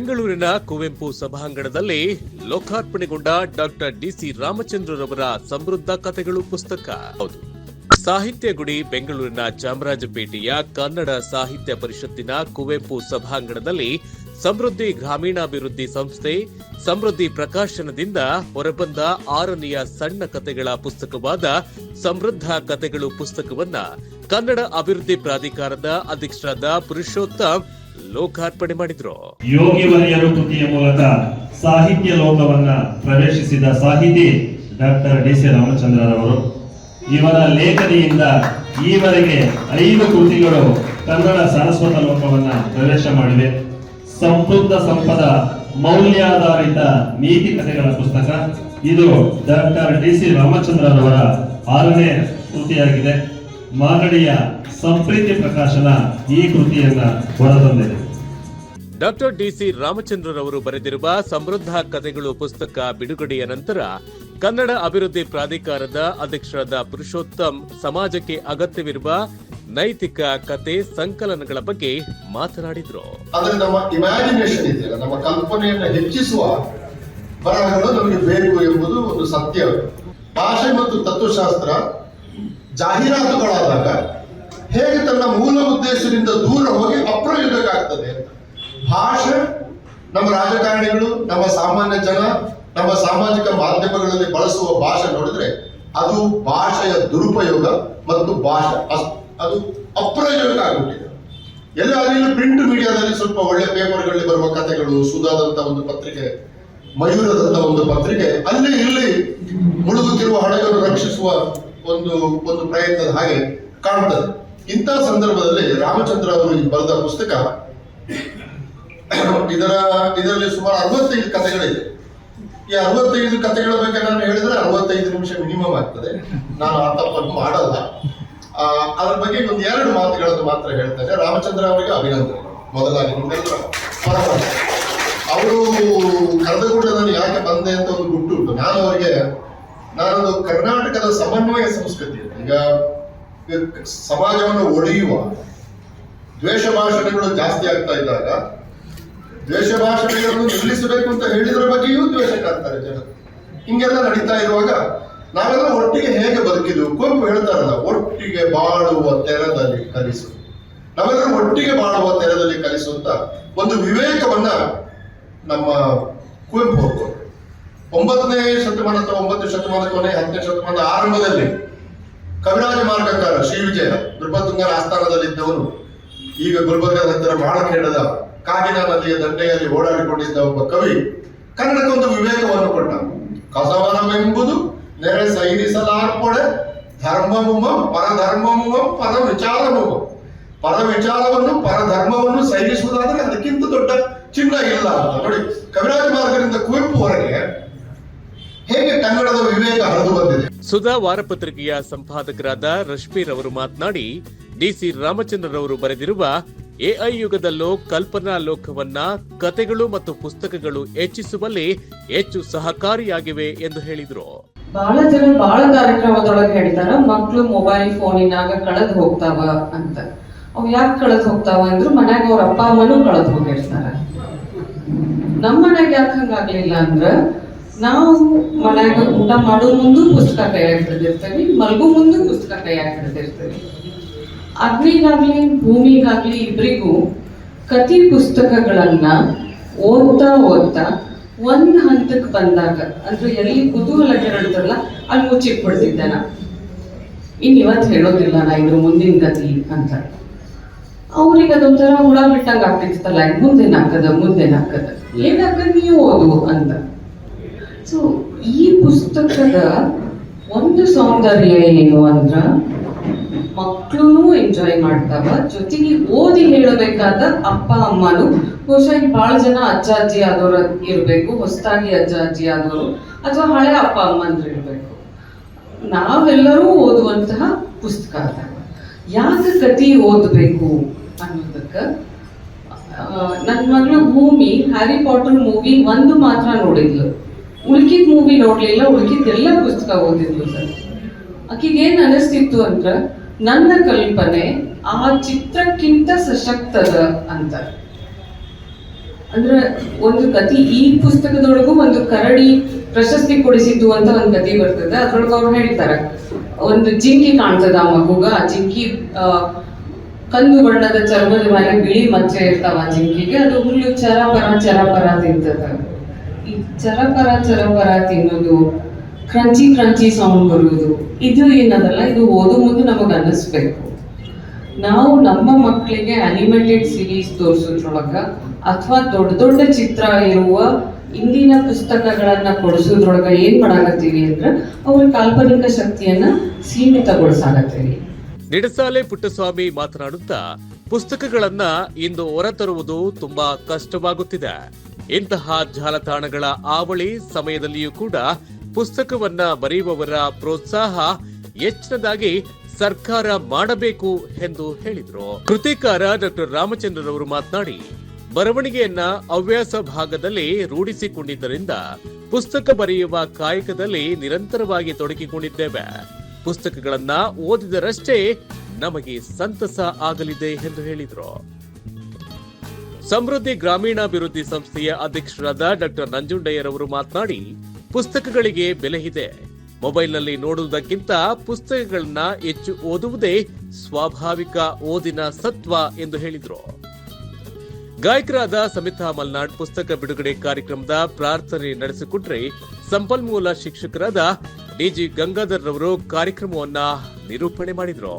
ಬೆಂಗಳೂರಿನ ಕುವೆಂಪು ಸಭಾಂಗಣದಲ್ಲಿ ಲೋಕಾರ್ಪಣೆಗೊಂಡ doctor DC ರಾಮಚಂದ್ರರವರ ಸಮೃದ್ಧ ಕಥೆಗಳು ಪುಸ್ತಕ. ಹೌದು, ಸಾಹಿತ್ಯ ಗುಡಿ ಬೆಂಗಳೂರಿನ ಚಾಮರಾಜಪೇಟೆಯ ಕನ್ನಡ ಸಾಹಿತ್ಯ ಪರಿಷತ್ತಿನ ಕುವೆಂಪು ಸಭಾಂಗಣದಲ್ಲಿ ಸಮೃದ್ಧಿ ಗ್ರಾಮೀಣಾಭಿವೃದ್ಧಿ ಸಂಸ್ಥೆ ಸಮೃದ್ಧಿ ಪ್ರಕಾಶನದಿಂದ ಹೊರಬಂದ 6ನೆಯ ಸಣ್ಣ ಕಥೆಗಳ ಪುಸ್ತಕವಾದ ಸಮೃದ್ಧ ಕಥೆಗಳು ಪುಸ್ತಕವನ್ನ ಕನ್ನಡ ಅಭಿವೃದ್ಧಿ ಪ್ರಾಧಿಕಾರದ ಅಧ್ಯಕ್ಷರಾದ ಪುರುಷೋತ್ತಮ್ ಲೋಕಾರ್ಪಣೆ ಮಾಡಿದ್ರು. ಯೋಗಿವರ್ಯರು ಕೃತಿಯ ಮೂಲಕ ಸಾಹಿತ್ಯ ಲೋಕವನ್ನ ಪ್ರವೇಶಿಸಿದ ಸಾಹಿತಿ ಡಾಕ್ಟರ್ ಡಿಸಿ ರಾಮಚಂದ್ರರವರು. ಇವರ ಲೇಖನಿಯಿಂದ ಈವರೆಗೆ 5 ಕೃತಿಗಳು ಕನ್ನಡ ಸಾರಸ್ವತ ಲೋಕವನ್ನ ಪ್ರವೇಶ ಮಾಡಿವೆ. ಸಮೃದ್ಧ ಸಂಪದ ಮೌಲ್ಯಾಧಾರಿತ ನೀತಿ ಕಥೆಗಳ ಪುಸ್ತಕ ಇದು ಡಾಕ್ಟರ್ ಡಿಸಿ ರಾಮಚಂದ್ರರವರ 6ನೇ ಕೃತಿಯಾಗಿದೆ. ಮಾಗಡಿಯ ಸಂಪ್ರೀತಿ ಪ್ರಕಾಶನ ಈ ಕೃತಿಯನ್ನ ಹೊರತಂದಿದೆ. ಡಾಕ್ಟರ್ ಡಿಸಿ ರಾಮಚಂದ್ರರವರು ಬರೆದಿರುವ ಸಮೃದ್ಧ ಕಥೆಗಳು ಪುಸ್ತಕ ಬಿಡುಗಡೆಯ ನಂತರ ಕನ್ನಡ ಅಭಿವೃದ್ಧಿ ಪ್ರಾಧಿಕಾರದ ಅಧ್ಯಕ್ಷರಾದ ಪುರುಷೋತ್ತಮ್ ಸಮಾಜಕ್ಕೆ ಅಗತ್ಯವಿರುವ ನೈತಿಕ ಕತೆ ಸಂಕಲನಗಳ ಬಗ್ಗೆ ಮಾತನಾಡಿದ್ರು. ಆದರೆ ನಮ್ಮ ಇಮ್ಯಾಜಿನೇಷನ್ ಇದೆಯಲ್ಲ, ನಮ್ಮ ಕಲ್ಪನೆಯನ್ನು ಹೆಚ್ಚಿಸುವ ಬರಹಗಳು ನಮಗೆ ಬೇಕು ಎಂಬುದು ಒಂದು ಸತ್ಯ. ಭಾಷೆ ಮತ್ತು ತತ್ವಶಾಸ್ತ್ರ ಜಾಹೀರಾತುಗಳಾದಾಗ ಹೇಗೆ ತನ್ನ ಮೂಲ ಉದ್ದೇಶದಿಂದ ದೂರ ಹೋಗಿ ಅಪ್ರಯೋಜಕ ಆಗ್ತದೆ. ಭಾಷೆ, ನಮ್ಮ ರಾಜಕಾರಣಿಗಳು, ನಮ್ಮ ಸಾಮಾನ್ಯ ಜನ, ನಮ್ಮ ಸಾಮಾಜಿಕ ಮಾಧ್ಯಮಗಳಲ್ಲಿ ಬಳಸುವ ಭಾಷೆ ನೋಡಿದ್ರೆ ಅದು ಭಾಷೆಯ ದುರುಪಯೋಗ ಮತ್ತು ಭಾಷೆ ಅದು ಅಪ್ರಯೋಜಕ ಆಗಿಬಿಟ್ಟಿದೆ. ಎಲ್ಲಾದ್ರೂ ಪ್ರಿಂಟ್ ಮೀಡಿಯಾದಲ್ಲಿ ಸ್ವಲ್ಪ ಒಳ್ಳೆ ಪೇಪರ್ಗಳಲ್ಲಿ ಬರುವ ಕಥೆಗಳು, ಸುಧಾದಂತ ಒಂದು ಪತ್ರಿಕೆ, ಮಯೂರದಂತ ಒಂದು ಪತ್ರಿಕೆ, ಅಲ್ಲಿ ಇಲ್ಲಿ ಮುಳುಗುತ್ತಿರುವ ಹಡಗನ್ನು ರಕ್ಷಿಸುವ ಒಂದು ಪ್ರಯತ್ನದ ಹಾಗೆ ಕಾಣ್ತದೆ. ಇಂಥ ಸಂದರ್ಭದಲ್ಲಿ ರಾಮಚಂದ್ರ ಅವರು ಬರೆದ ಪುಸ್ತಕ, ಇದರಲ್ಲಿ ಸುಮಾರು 65 ಕಥೆಗಳಿದೆ. ಈ 65 ಕಥೆಗಳ ಬಗ್ಗೆ ನಾನು ಹೇಳಿದ್ರೆ 65 ನಿಮಿಷ ಮಿನಿಮಮ್ ಆಗ್ತದೆ. ನಾನು ಆ ತಪ್ಪನ್ನು ಮಾಡಲ್ಲ. ಅದ್ರ ಬಗ್ಗೆ ಒಂದು 2 ಮಾತುಗಳನ್ನು ಮಾತ್ರ ಹೇಳ್ತೇನೆ. ರಾಮಚಂದ್ರ ಅವರಿಗೆ ಅಭಿನಂದನೆ. ಮೊದಲಾಗಿ ನಿಮ್ಮೆಲ್ಲರ ಪರವಾಗಿ ಅವರು ಕರೆದಗೂಡದಲ್ಲಿ ಯಾಕೆ ಬಂದೆ ಅಂತ ಒಂದು ಗುಟ್ಟುಂಟು. ನಾನೊಂದು ಕರ್ನಾಟಕದ ಸಮನ್ವಯ ಸಂಸ್ಕೃತಿ, ಈಗ ಸಮಾಜವನ್ನು ಒಡೆಯುವ ದ್ವೇಷ ಭಾಷಣಗಳು ಜಾಸ್ತಿ ಆಗ್ತಾ ಇದ್ದಾಗ ದ್ವೇಷ ಭಾಷಣೆಗಳನ್ನು ನಿಲ್ಲಿಸಬೇಕು ಅಂತ ಹೇಳಿದ್ರ ಬಗ್ಗೆಯೂ ದ್ವೇಷ ಕಾಡ್ತಾರೆ ಜನ. ಹಿಂಗೆಲ್ಲ ನಡೀತಾ ಇರುವಾಗ ನಾವೆಲ್ಲ ಒಟ್ಟಿಗೆ ಹೇಗೆ ಬದುಕಿದ್ವು? ಕುವೆಂಪು ಹೇಳ್ತಾರಲ್ಲ, ಒಟ್ಟಿಗೆ ಬಾಳುವ ತೆರದಲ್ಲಿ ಕಲಿಸು. ನಾವೆಲ್ಲರೂ ಒಟ್ಟಿಗೆ ಬಾಳುವ ತೆರದಲ್ಲಿ ಕಲಿಸು ಅಂತ ಒಂದು ವಿವೇಕವನ್ನ ನಮ್ಮ ಕುವೆಂಪು ಹೊರಕೊಂಡ್ರು. 9ನೇ ಶತಮಾನ ಅಥವಾ 9ನೇ ಶತಮಾನ ಕೊನೆ 10ನೇ ಶತಮಾನದ ಆರಂಭದಲ್ಲಿ ಕವಿರಾಜ ಮಾರ್ಗಕಾರ ಶ್ರೀ ವಿಜಯ ನೃಪತುಂಗನ ಆಸ್ಥಾನದಲ್ಲಿದ್ದವನು, ಈಗ ಗುಲ್ಬರ್ಗದ ಹತ್ತಿರ ಮಾಳಖೇಡದ ಕಾಗಿನಾ ನದಿಯ ದಂಡೆಯಲ್ಲಿ ಓಡಾಡಿಕೊಂಡಿದ್ದ ಒಬ್ಬ ಕವಿ ಕನ್ನಡಕ್ಕೊಂದು ವಿವೇಕವನ್ನು ಕೊಟ್ಟ. ಕಸವನವೆಂಬುದು ನೆರೆ ಸೈರಿಸಲಾರ್ಪೊಡೆ ಧರ್ಮಮುಮ ಪರಧರ್ಮಮುಮ ಪರ ವಿಚಾರಮುಮ. ಪರವಿಚಾರವನ್ನು ಪರಧರ್ಮವನ್ನು ಸೈರಿಸುವುದಾದ್ರೆ ಅದಕ್ಕಿಂತ ದೊಡ್ಡ ಚಿನ್ನ ಇಲ್ಲ ಅಂತ. ನೋಡಿ, ಕವಿರಾಜ ಮಾರ್ಗದಿಂದ ಕುವೆಂಪುವರೆಗೆ ಹೇಗೆ ಕನ್ನಡದ ವಿವೇಕ ಹರಿದು ಬಂದಿದೆ. ಸುಧಾ ವಾರಪತ್ರಿಕೆಯ ಸಂಪಾದಕರಾದ ರಶ್ಮೀರ್ ಅವರು ಮಾತನಾಡಿ, ಡಿಸಿ ರಾಮಚಂದ್ರರವರು ಬರೆದಿರುವ ಎಐ ಯುಗದಲ್ಲೂ ಕಲ್ಪನಾ ಲೋಕವನ್ನ ಕತೆಗಳು ಮತ್ತು ಪುಸ್ತಕಗಳು ಹೆಚ್ಚಿಸುವಲ್ಲಿ ಹೆಚ್ಚು ಸಹಕಾರಿಯಾಗಿವೆ ಎಂದು ಹೇಳಿದ್ರು. ಬಹಳ ಜನ ಬಹಳ ಕಾರ್ಯಕ್ರಮದೊಳಗೆ ಹೇಳ್ತಾರ, ಮಕ್ಕಳು ಮೊಬೈಲ್ ಫೋನಿನಾಗ ಕಳೆದು ಹೋಗ್ತಾವ ಅಂತ. ಅವ್ ಯಾಕೆ ಕಳೆದು ಹೋಗ್ತಾವ ಅಂದ್ರು ಮನ್ಯಾಗ ಅವ್ರ ಅಪ್ಪ ಅಮ್ಮನೂ ಕಳೆದು ಹೋಗಿರ್ತಾರ. ನಮ್ಮ ಮನ್ಯಾಗ ಯಾಕೆ ಹಂಗಾಗ್ಲಿಲ್ಲ ಅಂದ್ರ, ನಾವು ಮನ್ಯಾಗ ಊಟ ಮಾಡೋ ಮುಂದೂ ಪುಸ್ತಕ ಕೈಯಾಗಿ ಹಿಡಿದಿರ್ತೀವಿ, ಮಲ್ಗೋ ಮುಂದೂ ಪುಸ್ತಕ ಕೈಯಾಗಿ ಹಿಡಿದಿರ್ತೀವಿ. ಅಗ್ನಿಗಾಗ್ಲಿ ಭೂಮಿಗಾಗ್ಲಿ ಇಬ್ಬರಿಗೂ ಕಥೆ ಪುಸ್ತಕಗಳನ್ನ ಓದ್ತಾ ಒಂದ್ ಹಂತಕ್ಕೆ ಬಂದಾಗ, ಅಂದ್ರೆ ಎಲ್ಲಿ ಕುತೂಹಲ ಕೆರಳ್ತಾರಲ್ಲ ಅಲ್ಲಿ ಮುಚ್ಚಿಟ್ಬಿಡ್ತಿದ್ದೆ ನಾ. ಇವತ್ತು ಹೇಳೋದಿಲ್ಲ ನಾ ಇದ್ರ ಮುಂದಿನ ಕಥೆ ಅಂತ. ಅವ್ರಿಗೆ ಅದೊಂಥರ ಹುಳ ಬಿಟ್ಟಂಗ ಆಗ್ತಿರ್ತಲ್ಲ, ಮುಂದೇನಾಕದ ಏನಾಕದ ನೀವು ಓದು ಅಂತ. ಸೊ ಈ ಪುಸ್ತಕದ ಒಂದು ಸೌಂದರ್ಯ ಏನು ಅಂದ್ರ, ಮಕ್ಕಳು ಎಂಜಾಯ್ ಮಾಡ್ತಾವ, ಜೊತೆಗೆ ಓದಿ ಹೇಳಬೇಕಾದ ಅಪ್ಪ ಅಮ್ಮನು. ಬಹುಶಃ ಬಹಳ ಜನ ಅಜ್ಜ ಅಜ್ಜಿ ಆದವ್ರು ಇರ್ಬೇಕು, ಹೊಸದಾಗಿ ಅಜ್ಜ ಅಜ್ಜಿ ಆದವರು ಅಥವಾ ಹಳೆ ಅಪ್ಪ ಅಮ್ಮಂದ್ರು ಇರ್ಬೇಕು. ನಾವೆಲ್ಲರೂ ಓದುವಂತಹ ಪುಸ್ತಕ ಅದ. ಯಾಕೆ ಕತೆ ಓದಬೇಕು ಅನ್ನೋದಕ್ಕ, ನನ್ನ ಮಗಳು ಭೂಮಿ ಹ್ಯಾರಿ ಪಾಟರ್ ಮೂವಿ 1 ಮಾತ್ರ ನೋಡಿದ್ಲು, ಉಳ್ಕಿದ್ ಮೂವಿ ನೋಡ್ಲಿಲ್ಲ, ಉಳ್ಕಿದ್ದೆಲ್ಲ ಪುಸ್ತಕ ಓದಿದ್ಲು ಸರ್. ಆಕಿಗೆ ಏನ್ ಅನಿಸ್ತಿತ್ತು ಅಂದ್ರ, ನನ್ನ ಕಲ್ಪನೆ ಆ ಚಿತ್ರಕ್ಕಿಂತ ಸಶಕ್ತದ ಅಂತ. ಅಂದ್ರೆ ಒಂದು ಕತಿ, ಈ ಪುಸ್ತಕದೊಳಗೂ ಒಂದು ಕರಡಿ ಪ್ರಶಸ್ತಿ ಕೊಡಿಸಿದ್ದು ಅಂತ ಒಂದು ಕತಿ ಬರ್ತದೆ. ಅದ್ರೊಳಗೆ ಅವ್ರು ಹೇಳ್ತಾರೆ, ಒಂದು ಜಿಂಕಿ ಕಾಣ್ತದ ಆ ಮಗುಗ, ಆ ಜಿಂಕಿ ಕಂದು ಬಣ್ಣದ ಚರ್ಮದ ಮೇಲೆ ಬಿಳಿ ಮಚ್ಚೆ ಇರ್ತಾವ ಆ ಜಿಂಕಿಗೆ, ಅದು ಹುಲ್ಲು ಚರಪರ ತಿಂತದ. ಈ ಚರಪರ ತಿನ್ನೋದು, ಕ್ರಂಚಿ ಸೌಂಡ್ ಬರುವುದು, ಇದು ಏನದಲ್ಲ, ಇದು ಓದೋ ಮುಂದೆ ನಮಗೆ ಅನ್ನಿಸ್ಬೇಕು. ನಾವು ನಮ್ಮ ಮಕ್ಕಳಿಗೆ ಅನಿಮೇಟೆಡ್ ಸೀರೀಸ್ ತೋರಿಸೋದ್ರೊಳಗ ಅಥವಾ ದೊಡ್ಡ ಚಿತ್ರ ಇರುವ ಇಂದಿನ ಪುಸ್ತಕಗಳನ್ನ ಕೊಡಿಸೋದ್ರೊಳಗ ಏನ್ ಮಾಡಾಕತ್ತೀವಿ ಅಂದ್ರೆ ಅವ್ರ ಕಾಲ್ಪನಿಕ ಶಕ್ತಿಯನ್ನ ಸೀಮಿತಗೊಳಿಸಾಕತ್ತೀವಿ. ನಿಡಸಾಲೆ ಪುಟ್ಟಸ್ವಾಮಿ ಮಾತನಾಡುತ್ತಾ, ಪುಸ್ತಕಗಳನ್ನ ಇಂದು ಹೊರತರುವುದು ತುಂಬಾ ಕಷ್ಟವಾಗುತ್ತಿದೆ. ಇಂತಹ ಜಾಲತಾಣಗಳ ಆವಳಿ ಸಮಯದಲ್ಲಿಯೂ ಕೂಡ ಪುಸ್ತಕವನ್ನ ಬರೆಯುವವರ ಪ್ರೋತ್ಸಾಹ ಹೆಚ್ಚಿನದಾಗಿ ಸರ್ಕಾರ ಮಾಡಬೇಕು ಎಂದು ಹೇಳಿದರು. ಕೃತಿಕಾರ ಡಾಕ್ಟರ್ ರಾಮಚಂದ್ರರವರು ಮಾತನಾಡಿ, ಬರವಣಿಗೆಯನ್ನ ಹವ್ಯಾಸ ಭಾಗದಲ್ಲಿ ರೂಢಿಸಿಕೊಂಡಿದ್ದರಿಂದ ಪುಸ್ತಕ ಬರೆಯುವ ಕಾಯಕದಲ್ಲಿ ನಿರಂತರವಾಗಿ ತೊಡಗಿಕೊಂಡಿದ್ದೇವೆ. ಪುಸ್ತಕಗಳನ್ನ ಓದಿದರಷ್ಟೇ ನಮಗೆ ಸಂತಸ ಆಗಲಿದೆ ಎಂದು ಹೇಳಿದರು. ಸಮೃದ್ಧಿ ಗ್ರಾಮೀಣಾಭಿವೃದ್ಧಿ ಸಂಸ್ಥೆಯ ಅಧ್ಯಕ್ಷರಾದ ಡಾಕ್ಟರ್ ನಂಜುಂಡಯ್ಯರವರು ಮಾತನಾಡಿ, ಪುಸ್ತಕಗಳಿಗೆ ಬೆಲೆ ಇದೆ. ಮೊಬೈಲ್ನಲ್ಲಿ ನೋಡುವುದಕ್ಕಿಂತ ಪುಸ್ತಕಗಳನ್ನ ಹೆಚ್ಚು ಓದುವುದೇ ಸ್ವಾಭಾವಿಕ ಓದಿನ ಸತ್ವ ಎಂದು ಹೇಳಿದರು. ಗಾಯಕರಾದ ಸಮಿತಾ ಮಲ್ನಾಡ್ ಪುಸ್ತಕ ಬಿಡುಗಡೆ ಕಾರ್ಯಕ್ರಮದ ಪ್ರಾರ್ಥನೆ ನಡೆಸಿಕೊಟ್ರೆ, ಸಂಪನ್ಮೂಲ ಶಿಕ್ಷಕರಾದ ಡಿಜಿ ಗಂಗಾಧರ್ ರವರು ಕಾರ್ಯಕ್ರಮವನ್ನ ನಿರೂಪಣೆ ಮಾಡಿದರು.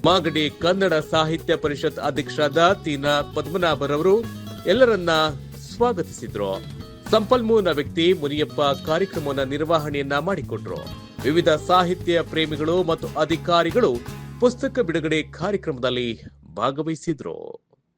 ಮಾಗಡಿ ಕನ್ನಡ ಸಾಹಿತ್ಯ ಪರಿಷತ್ ಅಧ್ಯಕ್ಷರಾದ ತೀನಾ ಪದ್ಮನಾಭರವರು ಎಲ್ಲರನ್ನ ಸ್ವಾಗತಿಸಿದ್ರು. ಸಂಪನ್ಮೂಲ ವ್ಯಕ್ತಿ ಮುನಿಯಪ್ಪ ಕಾರ್ಯಕ್ರಮದ ನಿರ್ವಹಣೆಯನ್ನ ಮಾಡಿಕೊಟ್ರು. ವಿವಿಧ ಸಾಹಿತ್ಯ ಪ್ರೇಮಿಗಳು ಮತ್ತು ಅಧಿಕಾರಿಗಳು ಪುಸ್ತಕ ಬಿಡುಗಡೆ ಕಾರ್ಯಕ್ರಮದಲ್ಲಿ ಭಾಗವಹಿಸಿದ್ರು.